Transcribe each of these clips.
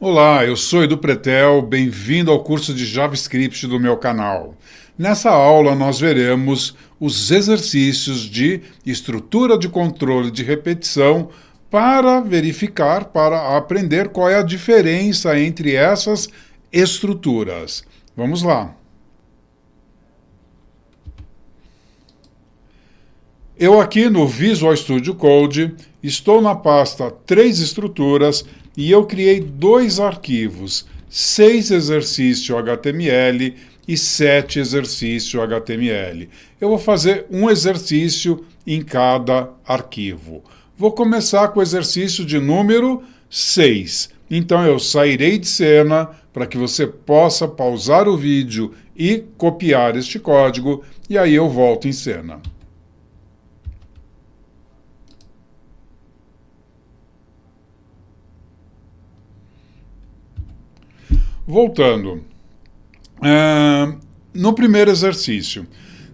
Olá, eu sou Edu Pretel, bem-vindo ao curso de JavaScript do meu canal. Nessa aula nós veremos os exercícios de estrutura de controle de repetição para verificar, para aprender qual é a diferença entre essas estruturas. Vamos lá. Eu aqui no Visual Studio Code estou na pasta 3 estruturas e eu criei 2 arquivos, 6 exercício HTML e 7 exercício HTML. Eu vou fazer um exercício em cada arquivo. Vou começar com o exercício de número 6. Então eu sairei de cena para que você possa pausar o vídeo e copiar este código e aí eu volto em cena. Voltando, no primeiro exercício,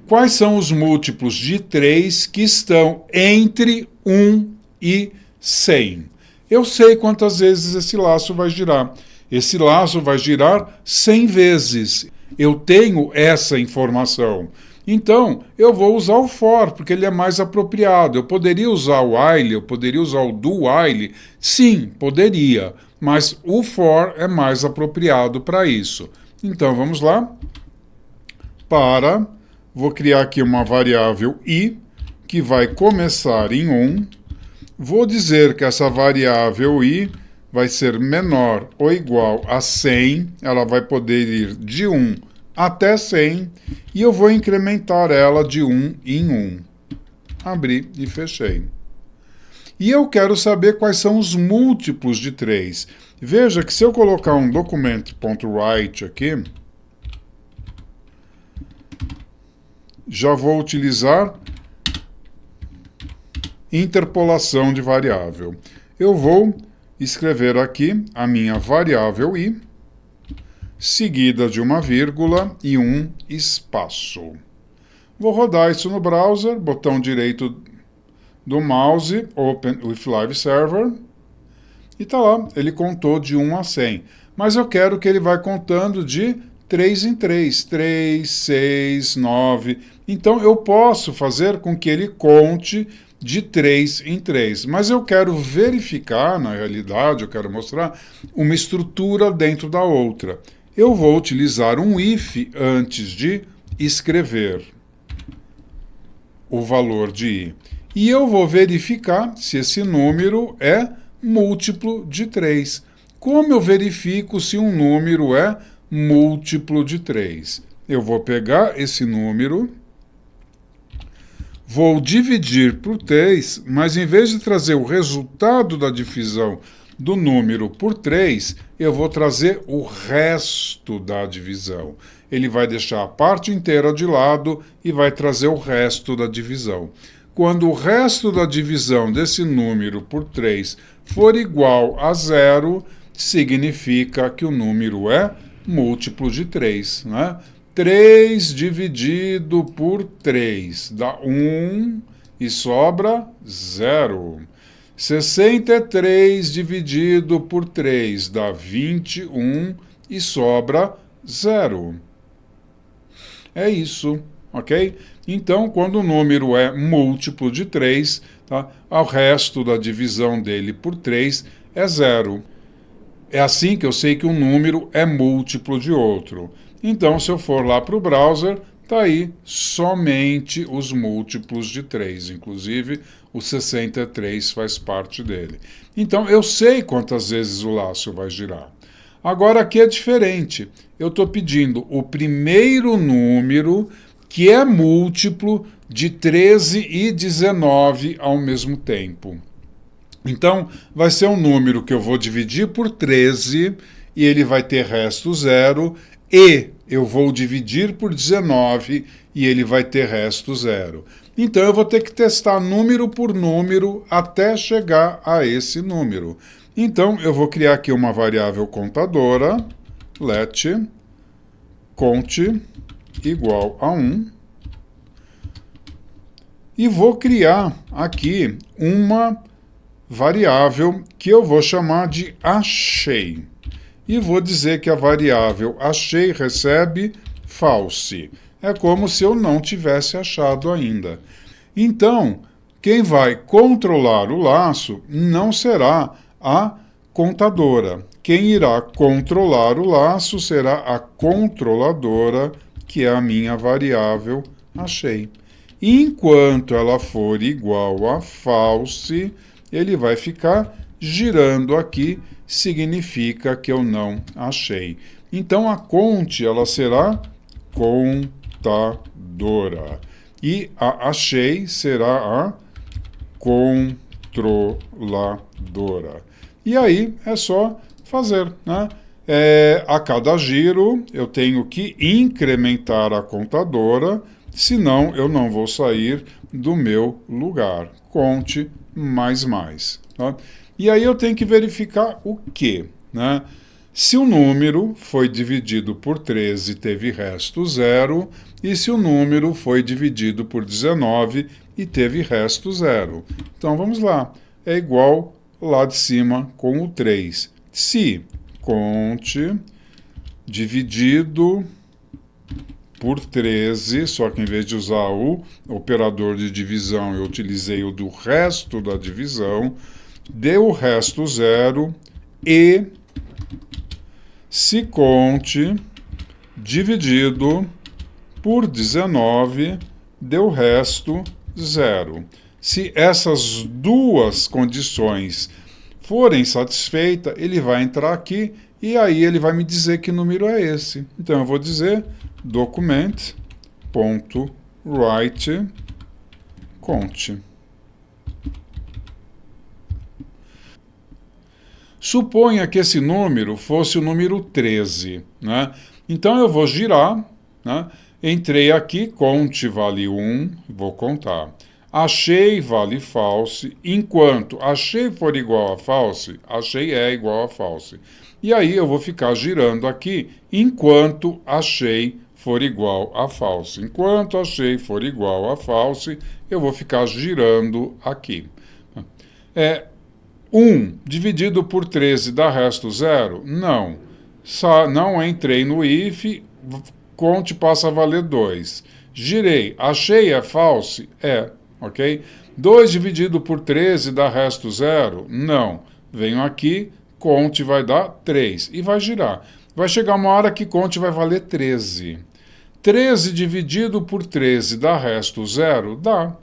quais são os múltiplos de 3 que estão entre 1 e 100? Eu sei quantas vezes esse laço vai girar. Esse laço vai girar 100 vezes. Eu tenho essa informação. Então, eu vou usar o for, porque ele é mais apropriado. Eu poderia usar o while, eu poderia usar o do while? Sim, poderia. Mas o for é mais apropriado para isso. Então, vamos lá. Vou criar aqui uma variável i, que vai começar em 1. Vou dizer que essa variável i vai ser menor ou igual a 100. Ela vai poder ir de 1 até 100. E eu vou incrementar ela de 1 em 1. Abri e fechei. E eu quero saber quais são os múltiplos de 3. Veja que se eu colocar um document.write aqui, já vou utilizar interpolação de variável. Eu vou escrever aqui a minha variável i, seguida de uma vírgula e um espaço. Vou rodar isso no browser, botão direito do mouse, Open with Live Server, e está lá, ele contou de 1 a 100. Mas eu quero que ele vai contando de 3 em 3, 3, 6, 9. Então eu posso fazer com que ele conte de 3 em 3. Mas eu quero verificar, na realidade, eu quero mostrar uma estrutura dentro da outra. Eu vou utilizar um if antes de escrever o valor de i. E eu vou verificar se esse número é múltiplo de 3. Como eu verifico se um número é múltiplo de 3? Eu vou pegar esse número, vou dividir por 3, mas em vez de trazer o resultado da divisão do número por 3, eu vou trazer o resto da divisão. Ele vai deixar a parte inteira de lado e vai trazer o resto da divisão. Quando o resto da divisão desse número por 3 for igual a 0, significa que o número é múltiplo de 3. Né? 3 dividido por 3 dá 1 e sobra 0. 63 dividido por 3 dá 21 e sobra 0. É isso, ok? Então, quando o número é múltiplo de 3, tá, o resto da divisão dele por 3 é 0. É assim que eu sei que um número é múltiplo de outro. Então, se eu for lá para o browser, está aí somente os múltiplos de 3. Inclusive, o 63 faz parte dele. Então, eu sei quantas vezes o laço vai girar. Agora, aqui é diferente. Eu estou pedindo o primeiro número que é múltiplo de 13 e 19 ao mesmo tempo. Então, vai ser um número que eu vou dividir por 13 e ele vai ter resto 0, e eu vou dividir por 19 e ele vai ter resto 0. Então, eu vou ter que testar número por número até chegar a esse número. Então, eu vou criar aqui uma variável contadora, let conte igual a 1, e vou criar aqui uma variável que eu vou chamar de achei. e vou dizer que a variável achei recebe false. É como se eu não tivesse achado ainda. Então, quem vai controlar o laço não será a contadora. Quem irá controlar o laço será a controladora, que é a minha variável achei. Enquanto ela for igual a false, ele vai ficar girando aqui, significa que eu não achei. Então a cont ela será contadora e a achei será a controladora. E aí é só fazer, né? A cada giro eu tenho que incrementar a contadora, senão eu não vou sair do meu lugar. Conte mais. Tá? E aí eu tenho que verificar o quê? Né? Se o número foi dividido por 13 e teve resto 0, e se o número foi dividido por 19 e teve resto 0. Então vamos lá, é igual lá de cima com o 3. Se conte dividido por 13, só que em vez de usar o operador de divisão, eu utilizei o do resto da divisão, deu o resto 0 e se conte dividido por 19 deu o resto 0. Se essas duas condições forem satisfeitas, ele vai entrar aqui e aí ele vai me dizer que número é esse. Então eu vou dizer document.write conte. Suponha que esse número fosse o número 13, né? Então eu vou girar, né? Entrei aqui, conte vale 1, vou contar. Achei vale false, enquanto achei for igual a false, achei é igual a false. E aí eu vou ficar girando aqui, enquanto achei for igual a false. Enquanto achei for igual a false, eu vou ficar girando aqui. 1 dividido por 13 dá resto 0? Não. Não entrei no if, conte passa a valer 2. Girei, achei é false? É, ok? 2 dividido por 13 dá resto 0? Não. Venho aqui, conte vai dar 3 e vai girar. Vai chegar uma hora que conte vai valer 13. 13 dividido por 13 dá resto 0? Dá.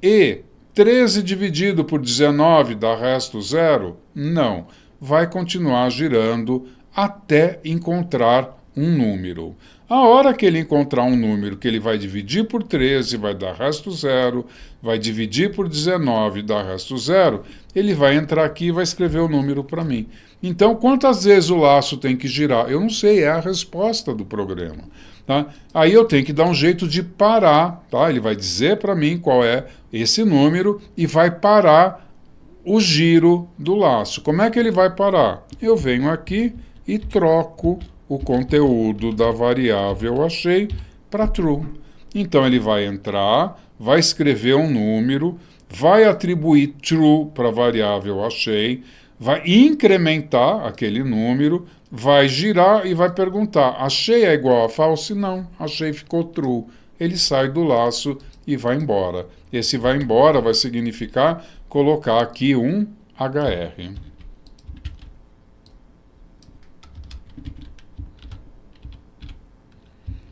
E 13 dividido por 19 dá resto 0? Não. Vai continuar girando até encontrar um número. A hora que ele encontrar um número que ele vai dividir por 13, vai dar resto 0, vai dividir por 19, dá resto 0, ele vai entrar aqui e vai escrever o número para mim. Então, quantas vezes o laço tem que girar? Eu não sei, é a resposta do programa. Tá? Aí eu tenho que dar um jeito de parar, tá? Ele vai dizer para mim qual é esse número e vai parar o giro do laço. Como é que ele vai parar? Eu venho aqui e troco o conteúdo da variável achei para true. Então ele vai entrar, vai escrever um número, vai atribuir true para a variável achei, vai incrementar aquele número, vai girar e vai perguntar, achei é igual a false? Não, achei ficou true. Ele sai do laço e vai embora. Esse vai embora vai significar colocar aqui um HR.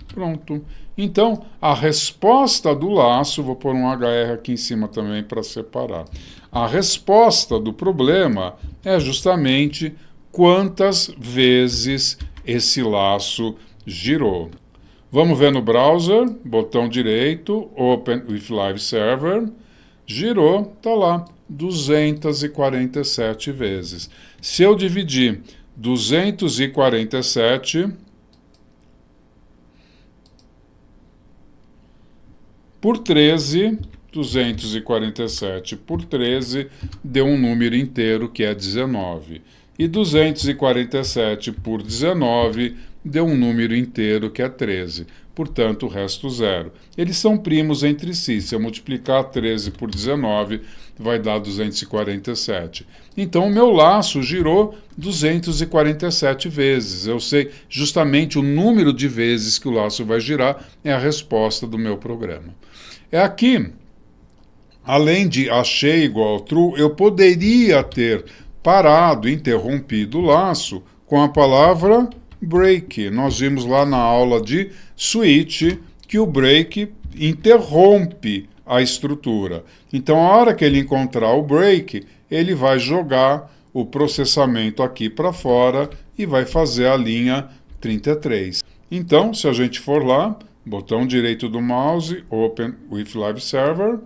Pronto. Então, a resposta do laço, vou pôr um HR aqui em cima também para separar. A resposta do problema é justamente quantas vezes esse laço girou. Vamos ver no browser, botão direito, Open with Live Server, girou, está lá, 247 vezes. Se eu dividir 247 por 13, 247 por 13 deu um número inteiro que é 19. E 247 por 19 deu um número inteiro que é 13. Portanto, o resto 0. Eles são primos entre si. Se eu multiplicar 13 por 19, vai dar 247. Então, o meu laço girou 247 vezes. Eu sei justamente o número de vezes que o laço vai girar é a resposta do meu programa. É aqui, além de achei igual true, eu poderia ter parado, interrompido o laço com a palavra break. Nós vimos lá na aula de switch que o break interrompe a estrutura. Então, a hora que ele encontrar o break, ele vai jogar o processamento aqui para fora e vai fazer a linha 33. Então, se a gente for lá, botão direito do mouse, Open with Live Server,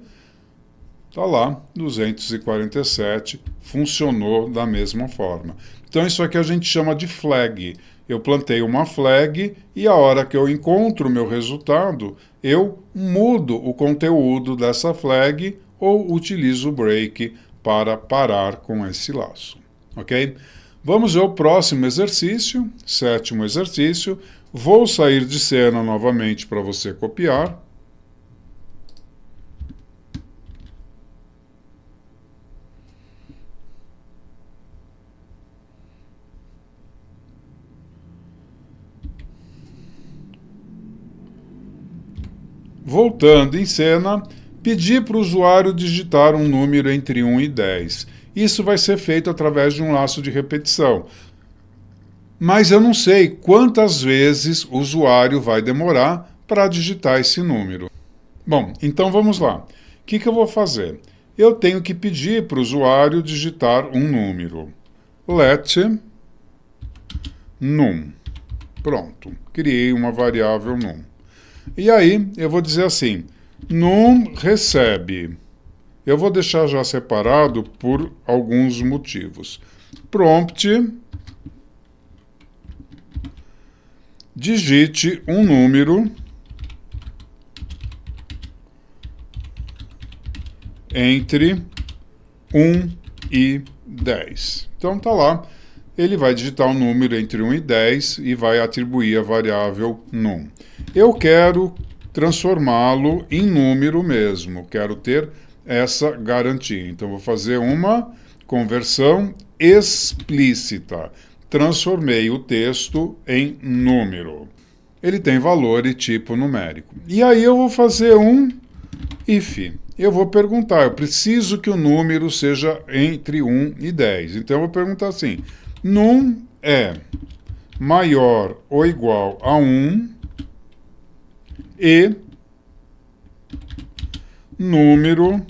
está lá, 247, funcionou da mesma forma. Então, isso aqui a gente chama de flag. Eu plantei uma flag e a hora que eu encontro o meu resultado, eu mudo o conteúdo dessa flag ou utilizo o break para parar com esse laço. Ok? Vamos ver o próximo exercício, 7º exercício. Vou sair de cena novamente para você copiar. Voltando em cena, pedir para o usuário digitar um número entre 1 e 10. Isso vai ser feito através de um laço de repetição. Mas eu não sei quantas vezes o usuário vai demorar para digitar esse número. Bom, então vamos lá. O que eu vou fazer? Eu tenho que pedir para o usuário digitar um número. Let num. Pronto, criei uma variável num. E aí, eu vou dizer assim, num recebe. Eu vou deixar já separado por alguns motivos. Prompt, digite um número entre 1 e 10. Então, tá lá. Ele vai digitar um número entre 1 e 10 e vai atribuir a variável num. Eu quero transformá-lo em número mesmo, quero ter essa garantia. Então, vou fazer uma conversão explícita. Transformei o texto em número. Ele tem valor e tipo numérico. E aí eu vou fazer um if. Eu vou perguntar, eu preciso que o número seja entre 1 e 10. Então, eu vou perguntar assim, num é maior ou igual a 1 e número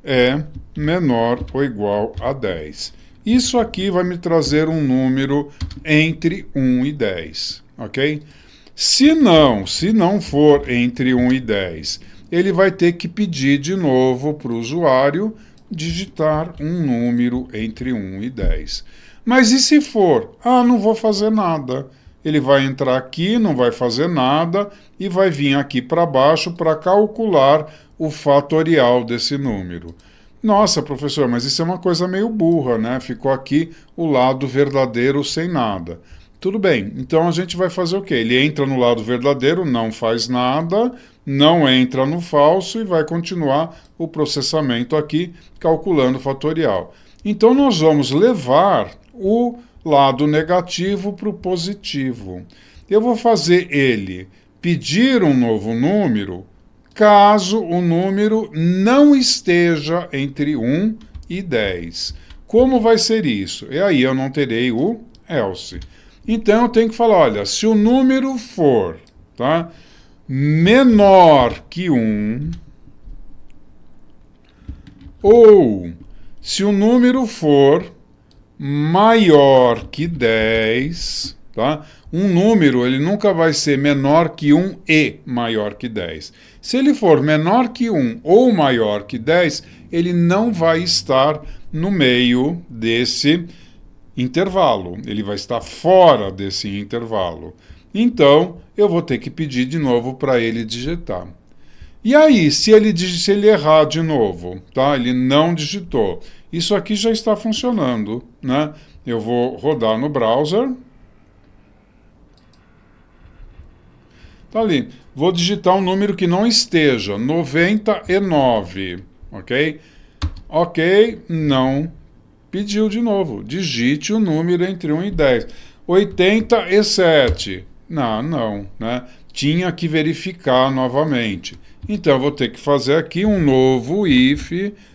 é menor ou igual a 10. Isso aqui vai me trazer um número entre 1 e 10, ok? Se não for entre 1 e 10, ele vai ter que pedir de novo para o usuário digitar um número entre 1 e 10. Mas e se for? Ah, não vou fazer nada. Ele vai entrar aqui, não vai fazer nada e vai vir aqui para baixo para calcular o fatorial desse número. Nossa, professor, mas isso é uma coisa meio burra, né? Ficou aqui o lado verdadeiro sem nada. Tudo bem, então a gente vai fazer o quê? Ele entra no lado verdadeiro, não faz nada, não entra no falso e vai continuar o processamento aqui, calculando o fatorial. Então, nós vamos levar o lado negativo para o positivo. Eu vou fazer ele pedir um novo número caso o número não esteja entre 1 e 10. Como vai ser isso? E aí eu não terei o else. Então eu tenho que falar, olha, se o número for, tá, menor que 1, ou se o número for maior que 10, tá? Um número ele nunca vai ser menor que 1 e maior que 10. Se ele for menor que 1 ou maior que 10, ele não vai estar no meio desse intervalo. Ele vai estar fora desse intervalo. Então, eu vou ter que pedir de novo para ele digitar. E aí, se ele errar de novo, tá? Ele não digitou. Isso aqui já está funcionando, né? Eu vou rodar no browser. Tá ali. Vou digitar um número que não esteja, 99, ok? Ok, não pediu de novo. Digite o número entre 1 e 10. 87. Não, né? Tinha que verificar novamente. Então, eu vou ter que fazer aqui um novo if,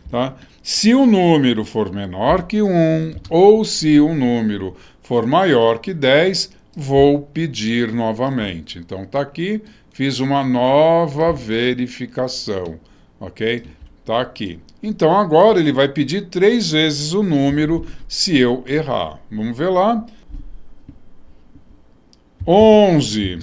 tá? Se o número for menor que 1 ou se o número for maior que 10, vou pedir novamente. Então, tá aqui, fiz uma nova verificação, ok? Tá aqui. Então, agora ele vai pedir 3 vezes o número se eu errar. Vamos ver lá. 11,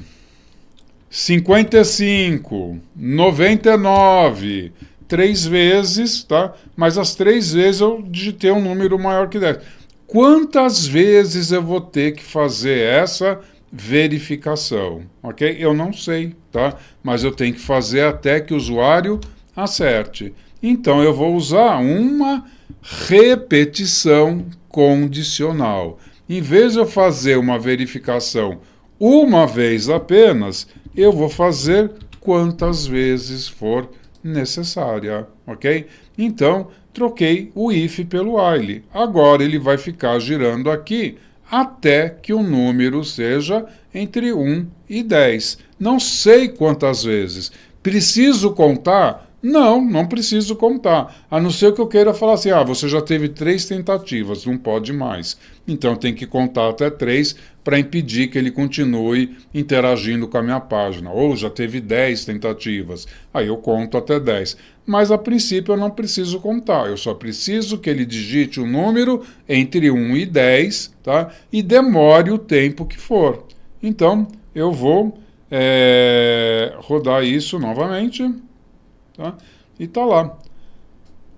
55, 99, 3 vezes, tá? Mas as 3 vezes eu digitei um número maior que 10. Quantas vezes eu vou ter que fazer essa verificação? Ok? Eu não sei, tá? Mas eu tenho que fazer até que o usuário acerte. Então, eu vou usar uma repetição condicional. Em vez de eu fazer uma verificação uma vez apenas, eu vou fazer quantas vezes for necessária, ok? Então, troquei o if pelo while. Agora ele vai ficar girando aqui até que o número seja entre 1 e 10. Não sei quantas vezes. Preciso contar? Não preciso contar. A não ser que eu queira falar assim, você já teve 3 tentativas, não pode mais. Então tem que contar até 3 para impedir que ele continue interagindo com a minha página. Ou já teve 10 tentativas, aí eu conto até 10. Mas a princípio eu não preciso contar, eu só preciso que ele digite o número entre 1 e 10, tá? E demore o tempo que for. Então eu vou rodar isso novamente. Tá? E está lá.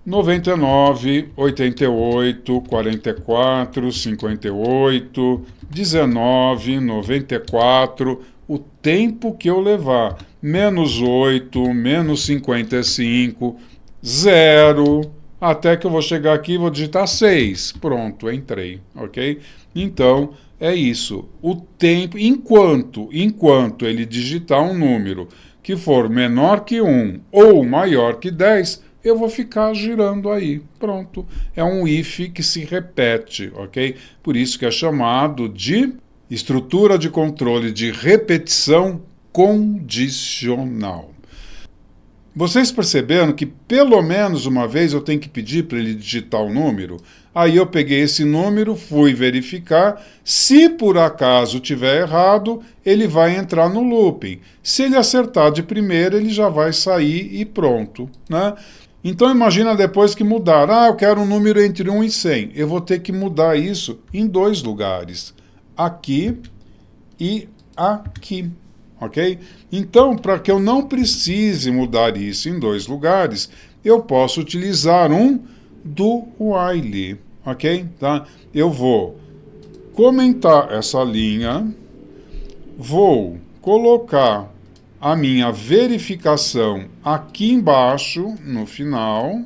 99, 88, 44, 58, 19, 94, o tempo que eu levar. Menos 8, menos 55, 0, até que eu vou chegar aqui e vou digitar 6. Pronto, entrei, ok? Então, é isso. O tempo, enquanto ele digitar um número que for menor que 1 ou maior que 10, eu vou ficar girando aí. Pronto. É um if que se repete, ok? Por isso que é chamado de estrutura de controle de repetição condicional. Vocês perceberam que pelo menos uma vez eu tenho que pedir para ele digitar o número? Aí eu peguei esse número, fui verificar. Se por acaso tiver errado, ele vai entrar no looping. Se ele acertar de primeira, ele já vai sair e pronto, né? Então imagina depois que mudar. Eu quero um número entre 1 e 100. Eu vou ter que mudar isso em 2 lugares. Aqui e aqui. Ok? Então, para que eu não precise mudar isso em 2 lugares, eu posso utilizar um do while, ok? Tá? Eu vou comentar essa linha, vou colocar a minha verificação aqui embaixo, no final,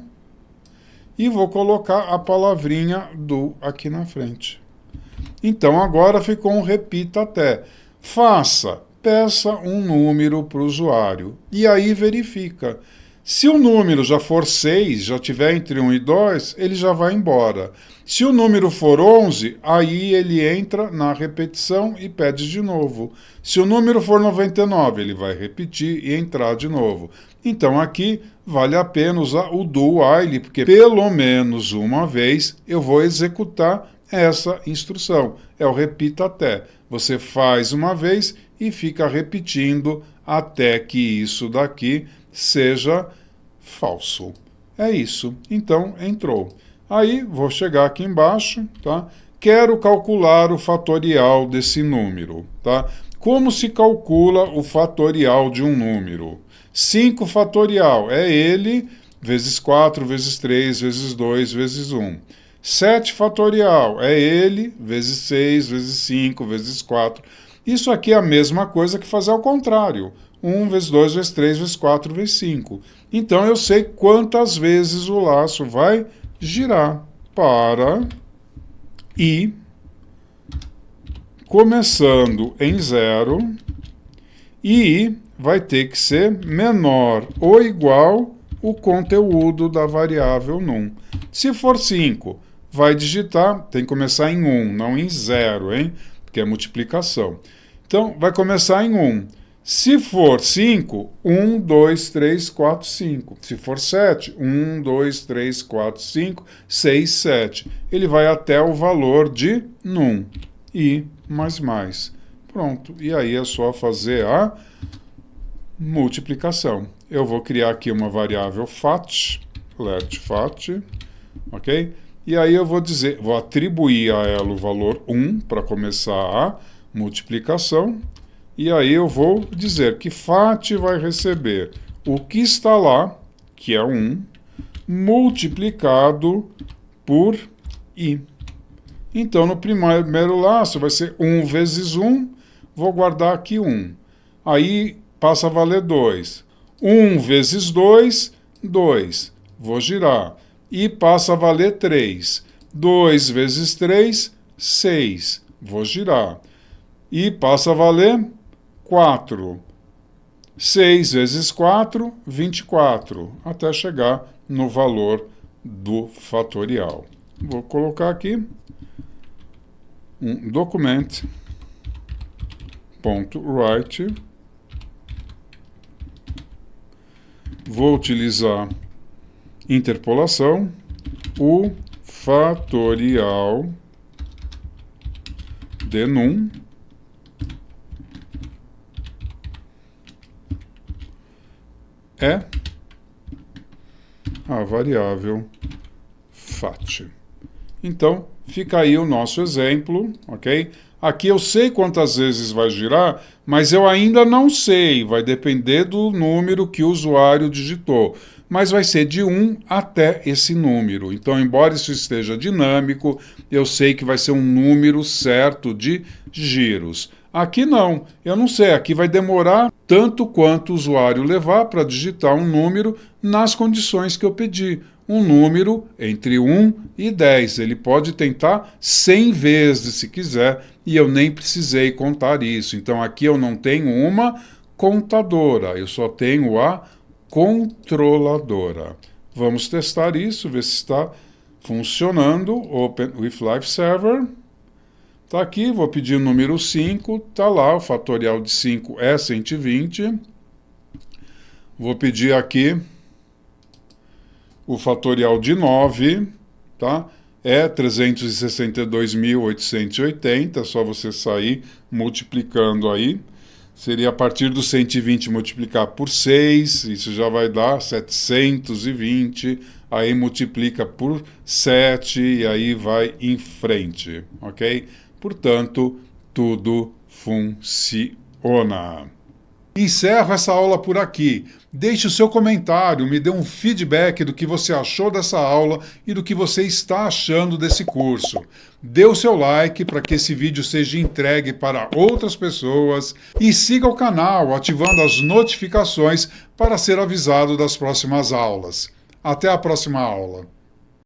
e vou colocar a palavrinha do aqui na frente. Então, agora ficou um repita até. Peça um número para o usuário e aí verifica. Se o número já for 6, já tiver entre 1 e 2, ele já vai embora. Se o número for 11, aí ele entra na repetição e pede de novo. Se o número for 99, ele vai repetir e entrar de novo. Então aqui vale a pena usar o do while, porque pelo menos uma vez eu vou executar essa instrução. É o repita até. Você faz uma vez e fica repetindo até que isso daqui seja falso. É isso. Então, entrou. Aí, vou chegar aqui embaixo, tá? Quero calcular o fatorial desse número, tá? Como se calcula o fatorial de um número? 5 fatorial é ele vezes 4, vezes 3, vezes 2, vezes 1. 7 fatorial é ele vezes 6, vezes 5, vezes 4. Isso aqui é a mesma coisa que fazer ao contrário. 1 vezes 2 vezes 3 vezes 4 vezes 5. Então, eu sei quantas vezes o laço vai girar para ir começando em 0 e vai ter que ser menor ou igual o conteúdo da variável num. Se for 5, vai digitar, tem que começar em 1, não em 0, hein? Porque é multiplicação. Então, vai começar em 1. Se for 5, 1, 2, 3, 4, 5. Se for 7, 1, 2, 3, 4, 5, 6, 7. Ele vai até o valor de num. I mais. Pronto. E aí é só fazer a multiplicação. Eu vou criar aqui uma variável fat, let fat, ok? E aí eu vou atribuir a ela o valor 1 para começar a multiplicação. E aí eu vou dizer que fat vai receber o que está lá, que é 1, multiplicado por i. Então, no primeiro laço vai ser 1 vezes 1, vou guardar aqui 1. Aí passa a valer 2. 1 vezes 2, 2. Vou girar. E passa a valer 3. 2 vezes 3, 6. Vou girar. E passa a valer 4. 6 vezes 4, 24. Até chegar no valor do fatorial. Vou colocar aqui um document.write. Vou utilizar interpolação, o fatorial de num é a variável fat. Então, fica aí o nosso exemplo, ok? Aqui eu sei quantas vezes vai girar, mas eu ainda não sei, vai depender do número que o usuário digitou. Mas vai ser de 1 até esse número. Então, embora isso esteja dinâmico, eu sei que vai ser um número certo de giros. Aqui não, eu não sei, aqui vai demorar tanto quanto o usuário levar para digitar um número nas condições que eu pedi. Um número entre 1 e 10. Ele pode tentar 100 vezes se quiser, e eu nem precisei contar isso. Então aqui eu não tenho uma contadora, eu só tenho a controladora. Vamos testar isso, ver se está funcionando. Open with Live Server. Está aqui, vou pedir o número 5, está lá, o fatorial de 5 é 120. Vou pedir aqui o fatorial de 9, tá? É 362.880, é só você sair multiplicando aí. Seria a partir do 120 multiplicar por 6, isso já vai dar 720, aí multiplica por 7 e aí vai em frente, ok? Portanto, tudo funciona. Encerro essa aula por aqui. Deixe o seu comentário, me dê um feedback do que você achou dessa aula e do que você está achando desse curso. Dê o seu like para que esse vídeo seja entregue para outras pessoas e siga o canal ativando as notificações para ser avisado das próximas aulas. Até a próxima aula.